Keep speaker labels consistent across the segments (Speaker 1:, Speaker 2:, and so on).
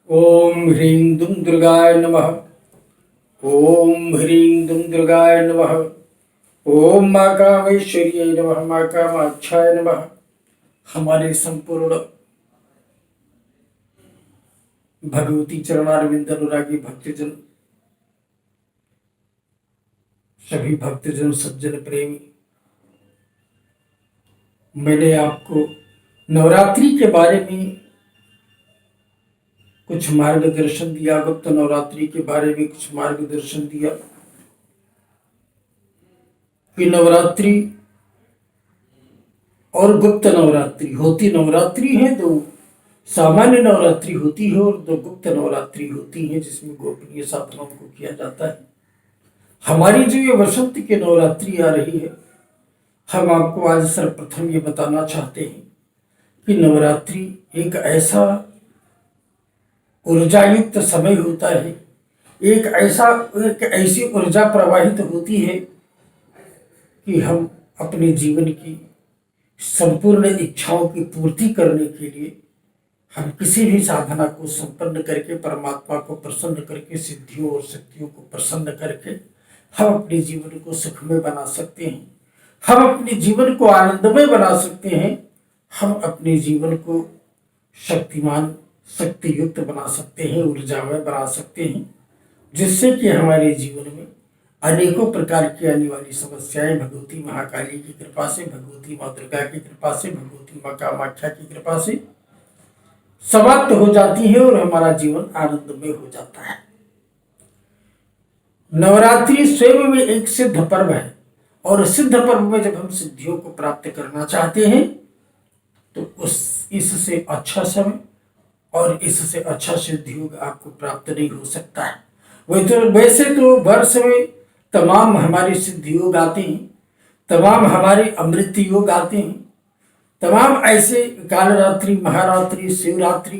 Speaker 1: ओम ह्रीं दुम दुर्गाय नमः। ओम ह्रीं दुम दुर्गाय नमः। ओम माँ कामेश्वर्यै नमः। माँ कामाक्षाय नमः। हमारे संपूर्ण भगवती चरणारविंद अनुरागी भक्तजन, सभी भक्तजन सज्जन प्रेमी, मैंने आपको नवरात्रि के बारे में कुछ मार्गदर्शन दिया, गुप्त नवरात्रि के बारे में कुछ मार्गदर्शन दिया कि नवरात्रि और गुप्त नवरात्रि होती नवरात्रि है, दो सामान्य नवरात्रि होती है और दो गुप्त नवरात्रि होती है जिसमें गोपनीय साधनाओं को किया जाता है। हमारी जो ये वसंत की नवरात्रि आ रही है, हम आपको आज सर्वप्रथम ये बताना चाहते हैं कि नवरात्रि एक ऐसा ऊर्जायुक्त समय होता है, एक ऐसी ऊर्जा प्रवाहित होती है कि हम अपने जीवन की संपूर्ण इच्छाओं की पूर्ति करने के लिए हम किसी भी साधना को संपन्न करके, परमात्मा को प्रसन्न करके, सिद्धियों और शक्तियों को प्रसन्न करके हम अपने जीवन को सुखमय बना सकते हैं, हम अपने जीवन को आनंदमय बना सकते हैं, हम अपने जीवन को शक्तिमान शक्ति युक्त बना सकते हैं, ऊर्जामय बना सकते हैं, जिससे कि हमारे जीवन में अनेकों प्रकार की आने वाली समस्याएं भगवती महाकाली की कृपा से, भगवती माँ दुर्गा की कृपा से, भगवती माँ कामाख्या की कृपा से समाप्त हो जाती है और हमारा जीवन आनंदमय हो जाता है। नवरात्रि स्वयं में एक सिद्ध पर्व है और सिद्ध पर्व में जब हम सिद्धियों को प्राप्त करना चाहते हैं तो इससे अच्छा समय और इससे अच्छा सिद्धियोग आपको प्राप्त नहीं हो सकता है। वैसे तो वर्ष में तमाम हमारे सिद्धियोग आते हैं, तमाम हमारे अमृत योग आते हैं, तमाम ऐसे कालरात्रि, महारात्रि, शिवरात्रि,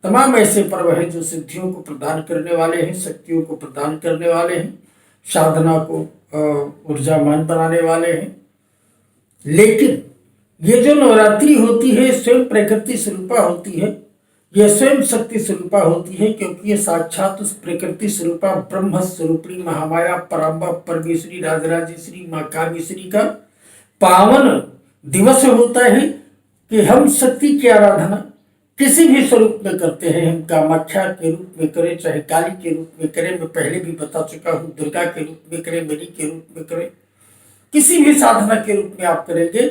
Speaker 1: तमाम ऐसे पर्व हैं जो सिद्धियों को प्रदान करने वाले हैं, शक्तियों को प्रदान करने वाले हैं, साधना को ऊर्जामान बनाने वाले हैं। लेकिन ये जो नवरात्रि होती है स्वयं प्रकृति स्वरूपा होती है, यह स्वयं शक्ति स्वरूपा होती है, क्योंकि ये साक्षात उस प्रकृति स्वरूपा ब्रह्म स्वरूपी महामाया पराम्बा परमेश्वरी राजराजेश्वरी माँ कामेश्वरी का पावन दिवस होता है कि हम शक्ति की आराधना किसी भी स्वरूप में करते हैं। हम कामाख्या के रूप में करें, चाहे काली के रूप में करें, मैं पहले भी बता चुका हूँ, दुर्गा के रूप में करें, मणि के रूप में करें, किसी भी साधना के रूप में आप करेंगे,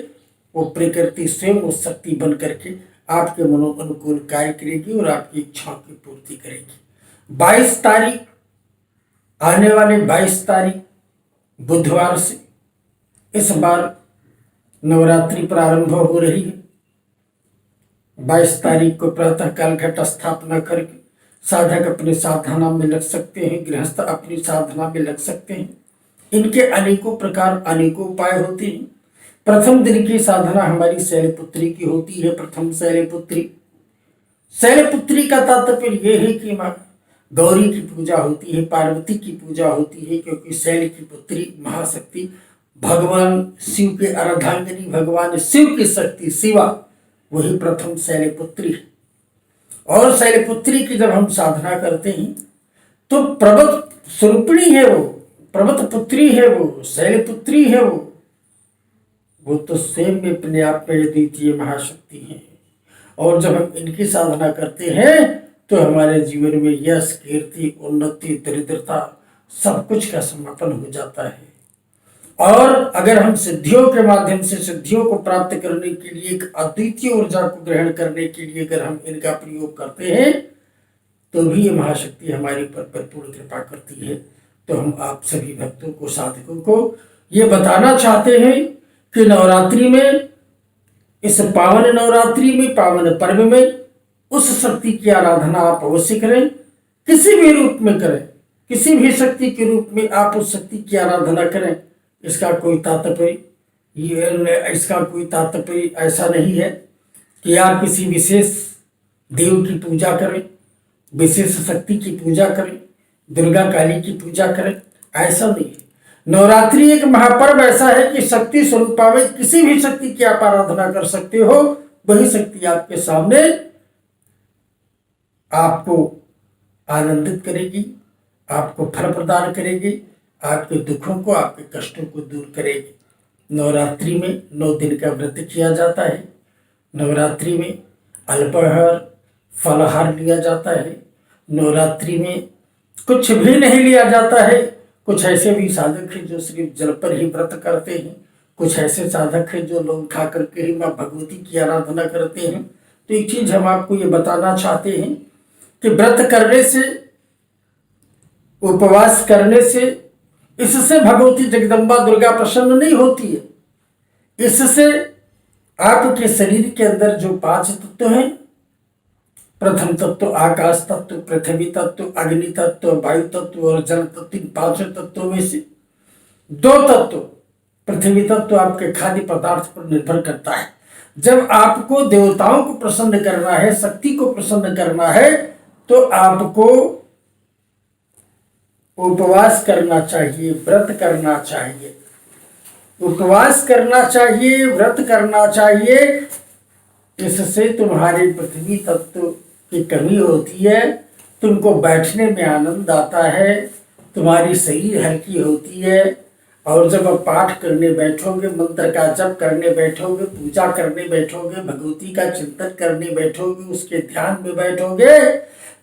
Speaker 1: वो प्रकृति स्वयं उस शक्ति बन करके आपके मनोनुकूल कार्य करेगी और आपकी इच्छाओं की पूर्ति करेगी। 22 तारीख, आने वाले 22 तारीख बुधवार से इस बार नवरात्रि प्रारंभ हो रही है। 22 तारीख को प्रातः काल घट स्थापना करके साधक अपने साधना में लग सकते हैं, गृहस्थ अपनी साधना में लग सकते हैं। इनके अनेकों प्रकार, अनेकों उपाय होते हैं। प्रथम दिन की साधना हमारी शैलपुत्री की होती है। प्रथम शैलपुत्री, शैलपुत्री का तात्पर्य यह है कि माँ गौरी की पूजा होती है, पार्वती की पूजा होती है, क्योंकि शैल की पुत्री महाशक्ति भगवान शिव के अर्धांगिनी, भगवान शिव की शक्ति शिवा, वही प्रथम शैलपुत्री है। और शैलपुत्री की जब हम साधना करते हैं तो प्रबत स्वरूपिणी है, वो प्रबत पुत्री है, वो शैलपुत्री है, वो तो स्वयं में अपने आप में द्वितीय महाशक्ति है। और जब हम इनकी साधना करते हैं तो हमारे जीवन में यश, कीर्ति, उन्नति, दरिद्रता सब कुछ का समापन हो जाता है। और अगर हम सिद्धियों के माध्यम से सिद्धियों को प्राप्त करने के लिए, एक अद्वितीय ऊर्जा को ग्रहण करने के लिए अगर हम इनका प्रयोग करते हैं तो भी ये महाशक्ति हमारे ऊपर परिपूर्ण कृपा करती है। तो हम आप सभी भक्तों को, साधकों को ये बताना चाहते हैं कि नवरात्रि में, इस पावन नवरात्रि में, पावन पर्व में उस शक्ति की आराधना आप अवश्य करें, किसी भी रूप में करें, किसी भी शक्ति के रूप में आप उस शक्ति की आराधना करें। इसका कोई तात्पर्य ऐसा नहीं है कि आप किसी विशेष देव की पूजा करें, विशेष शक्ति की पूजा करें, दुर्गा काली की पूजा करें, ऐसा नहीं है। नवरात्रि एक महापर्व ऐसा है कि शक्ति स्वरूपा में किसी भी शक्ति की आप आराधना कर सकते हो, वही शक्ति आपके सामने आपको आनंदित करेगी, आपको फल प्रदान करेगी, आपके दुखों को, आपके कष्टों को दूर करेगी। नवरात्रि में 9 दिन का व्रत किया जाता है। नवरात्रि में अल्पाहार फलाहार लिया जाता है। नवरात्रि में कुछ भी नहीं लिया जाता है। कुछ ऐसे भी साधक हैं जो सिर्फ जल पर ही व्रत करते हैं। कुछ ऐसे साधक हैं जो लोग खा करके ही माँ भगवती की आराधना करते हैं। तो एक चीज हम आपको ये बताना चाहते हैं कि व्रत करने से, उपवास करने से, इससे भगवती जगदम्बा दुर्गा प्रसन्न नहीं होती है। इससे आपके शरीर के अंदर जो 5 तत्व हैं, प्रथम तत्व आकाश तत्व, पृथ्वी तत्व, अग्नि तत्व, वायु तत्व और जल तत्व, इन 5 तत्वों में से 2 तत्व, पृथ्वी तत्व आपके खाद्य पदार्थ पर निर्भर करता है। जब आपको देवताओं को प्रसन्न करना है, शक्ति को प्रसन्न करना है, तो आपको उपवास करना चाहिए, व्रत करना चाहिए। उपवास करना चाहिए, व्रत करना चाहिए। इससे तुम्हारे पृथ्वी तत्व की कमी होती है, तुमको बैठने में आनंद आता है, तुम्हारी शरीर हल्की होती है। और जब आप पाठ करने बैठोगे, मंत्र का जप करने बैठोगे, पूजा करने बैठोगे, भगवती का चिंतन करने बैठोगे, उसके ध्यान में बैठोगे,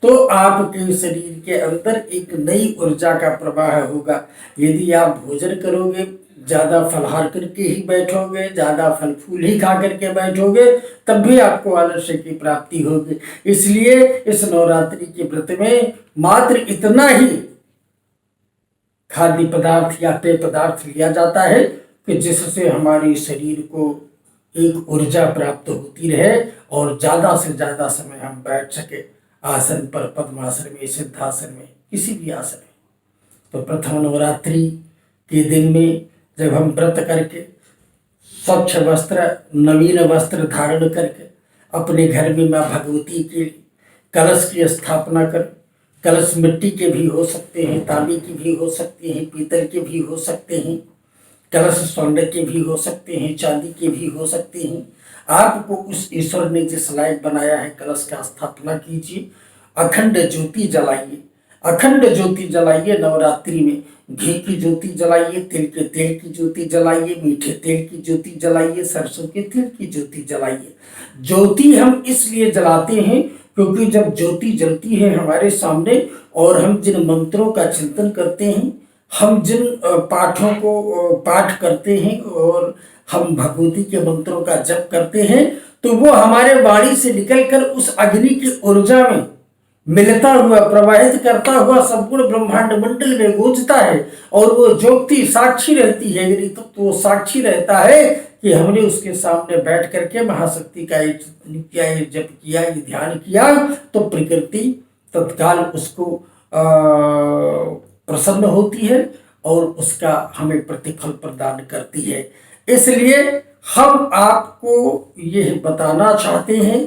Speaker 1: तो आपके शरीर के अंदर एक नई ऊर्जा का प्रवाह होगा। यदि आप भोजन करोगे, ज़्यादा फलहार करके ही बैठोगे, ज़्यादा फल फूल ही खा करके बैठोगे, तब भी आपको आलस्य की प्राप्ति होगी। इसलिए इस नवरात्रि के व्रत में मात्र इतना ही खाद्य पदार्थ या पेय पदार्थ लिया जाता है कि जिससे हमारे शरीर को एक ऊर्जा प्राप्त होती रहे और ज़्यादा से ज़्यादा समय हम बैठ सके आसन पर, पद्मासन में, सिद्धासन में, किसी भी आसन में। तो प्रथम नवरात्रि के दिन में जब हम व्रत करके स्वच्छ वस्त्र, नवीन वस्त्र धारण करके अपने घर में माँ भगवती के कलश की स्थापना कर, कलश मिट्टी के भी हो सकते हैं, तांबे की भी हो सकते हैं, पीतल के भी हो सकते हैं, कलश स्वर्ण के भी हो सकते हैं, चांदी के भी हो सकते हैं। आपको उस ईश्वर ने जिस लायक बनाया है, कलश का स्थापना कीजिए, अखंड ज्योति जलाइए। अखंड ज्योति जलाइए। नवरात्रि में घी की ज्योति जलाइए, तिल के तेल की ज्योति जलाइए, मीठे तेल की ज्योति जलाइए, सरसों के तेल की ज्योति जलाइए। ज्योति हम इसलिए जलाते हैं क्योंकि जब ज्योति जलती है हमारे सामने और हम जिन मंत्रों का चिंतन करते हैं, हम जिन पाठों को पाठ करते हैं और हम भगवती के मंत्रों का जप करते हैं, तो वो हमारे वाणी से निकलकर उस अग्नि की ऊर्जा में मिलता हुआ, प्रवाहित करता हुआ संपूर्ण ब्रह्मांड मंडल में गूंजता है। और वो ज्योति साक्षी रहती है, यदि तो वो साक्षी रहता है कि हमने उसके सामने बैठ करके महाशक्ति का ये चिंतन किया, ये जप किया, ये ध्यान किया, तो प्रकृति तत्काल उसको प्रसन्न होती है और उसका हमें प्रतिफल प्रदान करती है। इसलिए हम आपको यह बताना चाहते हैं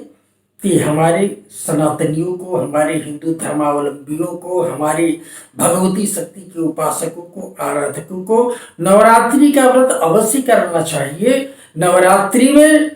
Speaker 1: कि हमारे सनातनियों को, हमारे हिंदू धर्मावलंबियों को, हमारे भगवती शक्ति के उपासकों को, आराधकों को नवरात्रि का व्रत अवश्य करना चाहिए। नवरात्रि में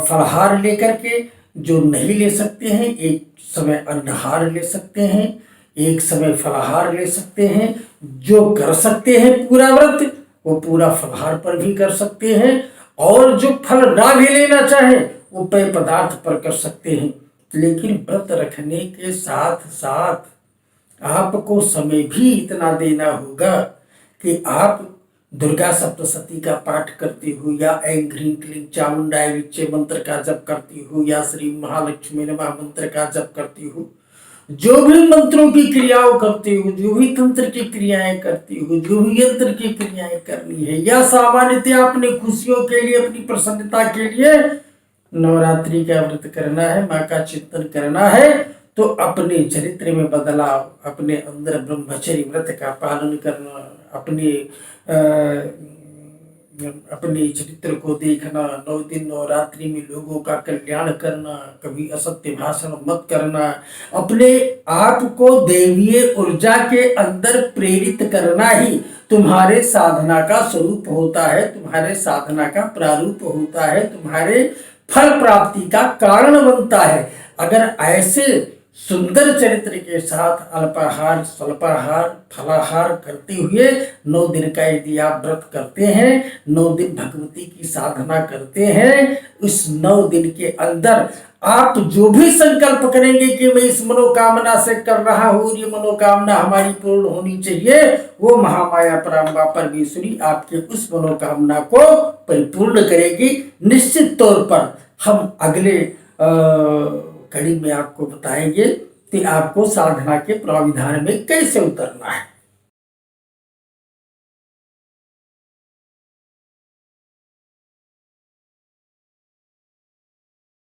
Speaker 1: फलाहार लेकर के, जो नहीं ले सकते हैं, एक समय अन्नहार ले सकते हैं, एक समय फलाहार ले सकते हैं। जो कर सकते हैं पूरा व्रत, वो पूरा फलाहार पर भी कर सकते हैं, और जो फल ना भी लेना चाहें वो पेय पदार्थ पर कर सकते हैं। लेकिन व्रत रखने के साथ साथ आपको समय भी इतना देना होगा कि आप दुर्गा सप्तशती का पाठ करते हो, या ऐं ह्रीं क्लीं चामुंडाय विच्चे मंत्र का जप करती हो, या श्री महालक्ष्मी नमः मंत्र का जप करती हो, जो भी मंत्रों की क्रियाओं करते हो, जो भी तंत्र की क्रियाएं करती हो, जो भी यंत्र की क्रियाएं करनी है, या सामान्यतः अपने खुशियों के लिए, अपनी प्रसन्नता के लिए नवरात्रि का व्रत करना है, माँ का चिंतन करना है, तो अपने चरित्र में बदलाव, अपने अंदर ब्रह्मचर्य व्रत का पालन करना, अपने चरित्र को देखना, 9 दिन नवरात्रि में लोगों का कल्याण करना, कभी असत्य भाषण मत करना, अपने आप को दैवीय ऊर्जा के अंदर प्रेरित करना ही तुम्हारे साधना का स्वरूप होता है, तुम्हारे साधना का प्रारूप होता है, तुम्हारे फल प्राप्ति का कारण बनता है। अगर ऐसे सुंदर चरित्र के साथ अल्पाहार स्वल्पाहार फलाहार करते हुए 9 दिन का यदि आप व्रत करते हैं, 9 दिन भगवती की साधना करते हैं, उस 9 दिन के अंदर आप जो भी संकल्प करेंगे कि मैं इस मनोकामना से कर रहा हूँ, ये मनोकामना हमारी पूर्ण होनी चाहिए, वो महामाया पराम्बा परमेश्वरी आपके उस मनोकामना को परिपूर्ण करेगी। निश्चित तौर पर हम अगले कड़ी में आपको बताएंगे कि आपको साधना के प्राविधान में कैसे उतरना है।